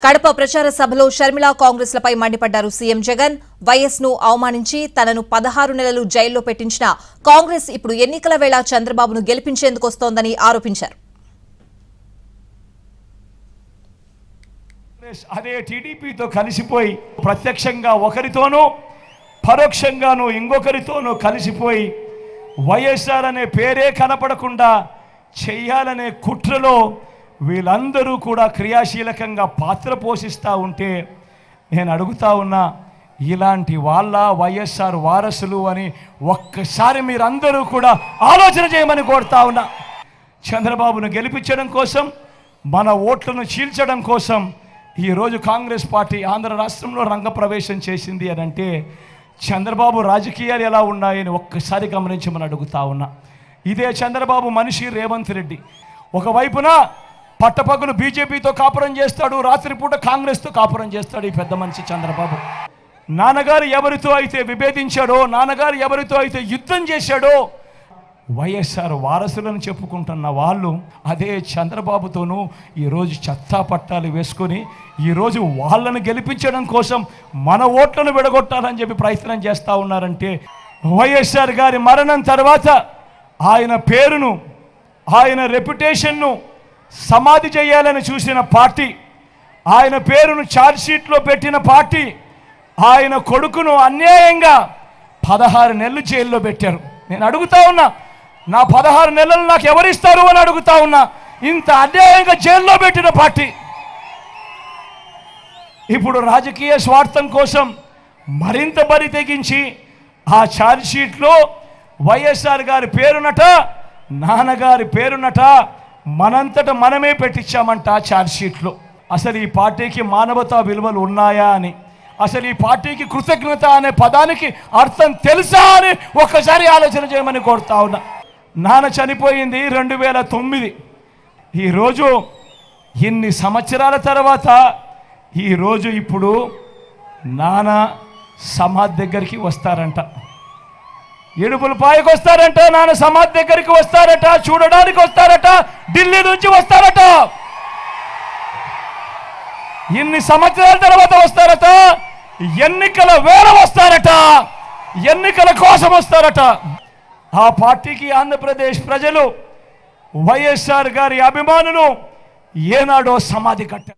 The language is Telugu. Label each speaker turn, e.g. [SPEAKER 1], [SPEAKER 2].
[SPEAKER 1] కడప ప్రచార సభలో షర్మిల కాంగ్రెస్లపై మండిపడ్డారు సీఎం జగన్. వైఎస్ను అవమానించి తనను 16 నెలలు జైల్లో పెట్టించిన కాంగ్రెస్ ఇప్పుడు ఎన్నికల వేళ చంద్రబాబును గెలిపించేందుకు వస్తోందని ఆరోపించారు.
[SPEAKER 2] అదే టీడీపీతో కలిసిపోయి ప్రత్యక్షంగా ఒకరితోనూ పరోక్షంగానూ ఇంకొకరితోనూ కలిసిపోయి వైఎస్ఆర్ అనే పేరే కనపడకుండా చేయాలనే కుట్రలో వీళ్ళందరూ కూడా క్రియాశీలకంగా పాత్ర పోషిస్తూ ఉంటే నేను అడుగుతా ఉన్నా, ఇలాంటి వాళ్ళ వైఎస్ఆర్ వారసులు అని ఒక్కసారి మీరందరూ కూడా ఆలోచన చేయమని కోరుతా ఉన్నా. చంద్రబాబును గెలిపించడం కోసం, మన ఓట్లను చీల్చడం కోసం ఈరోజు కాంగ్రెస్ పార్టీ ఆంధ్ర రాష్ట్రంలో రంగప్రవేశం చేసింది అని అంటే చంద్రబాబు రాజకీయాలు ఎలా ఉన్నాయని ఒక్కసారి గమనించమని అడుగుతా ఉన్నా. ఇదే చంద్రబాబు మనిషి రేవంత్ రెడ్డి. ఒకవైపున పట్టపగలు బీజేపీతో కాపురం చేస్తాడు, రాత్రిపూట కాంగ్రెస్తో కాపురం చేస్తాడు ఈ పెద్ద మనిషి చంద్రబాబు. నాన్నగారు ఎవరితో అయితే విభేదించాడో, నాన్నగారు ఎవరితో అయితే యుద్ధం చేశాడో వైఎస్ఆర్ వారసులను చెప్పుకుంటున్న వాళ్ళు అదే చంద్రబాబుతోనూ ఈరోజు చెత్తా పట్టాలు వేసుకొని ఈరోజు వాళ్ళను గెలిపించడం కోసం మన ఓట్లను విడగొట్టాలని చెప్పి ప్రయత్నం చేస్తూ ఉన్నారంటే, వైఎస్ఆర్ గారి మరణం తర్వాత ఆయన పేరును, ఆయన రెప్యుటేషన్ను సమాధి చేయాలని చూసిన పార్టీ, ఆయన పేరును ఛార్జ్షీట్లో పెట్టిన పార్టీ, ఆయన కొడుకును అన్యాయంగా 16 నెలలు జైల్లో పెట్టారు. నేను అడుగుతా ఉన్నా, నా 16 నెలలు నాకు ఎవరిస్తారు అని అడుగుతా ఉన్నా. ఇంత అన్యాయంగా జైల్లో పెట్టిన పార్టీ ఇప్పుడు రాజకీయ స్వార్థం కోసం మరింత బరి తెగించి ఆ ఛార్జ్షీట్లో వైఎస్ఆర్ గారి పేరునట, నాన్నగారి పేరునట మనంతట మనమే పెట్టించామంట ఛార్జ్షీట్లో. అసలు ఈ పార్టీకి మానవతా విలువలు ఉన్నాయా అని, అసలు ఈ పార్టీకి కృతజ్ఞత అనే పదానికి అర్థం తెలుసా అని ఒక్కసారి ఆలోచన చేయమని కోరుతా ఉన్నా. నాన్న చనిపోయింది 2009. ఈరోజు ఇన్ని సంవత్సరాల తర్వాత ఈరోజు ఇప్పుడు నాన్న సమాధి దగ్గరికి వస్తారంట, ఏడుపుల పాయకు వస్తారంట, నాన్న సమాధి దగ్గరికి వస్తారట, చూడడానికి వస్తారట, ఢిల్లీ నుంచి వస్తారట, ఇన్ని సంవత్సరాల తర్వాత వస్తారట, ఎన్నికల వేళ వస్తారట, ఎన్నికల కోసం వస్తారట. ఆ పార్టీకి ఆంధ్రప్రదేశ్ ప్రజలు వైఎస్ఆర్ గారి అభిమానులు ఏనాడో సమాధి కట్టారు.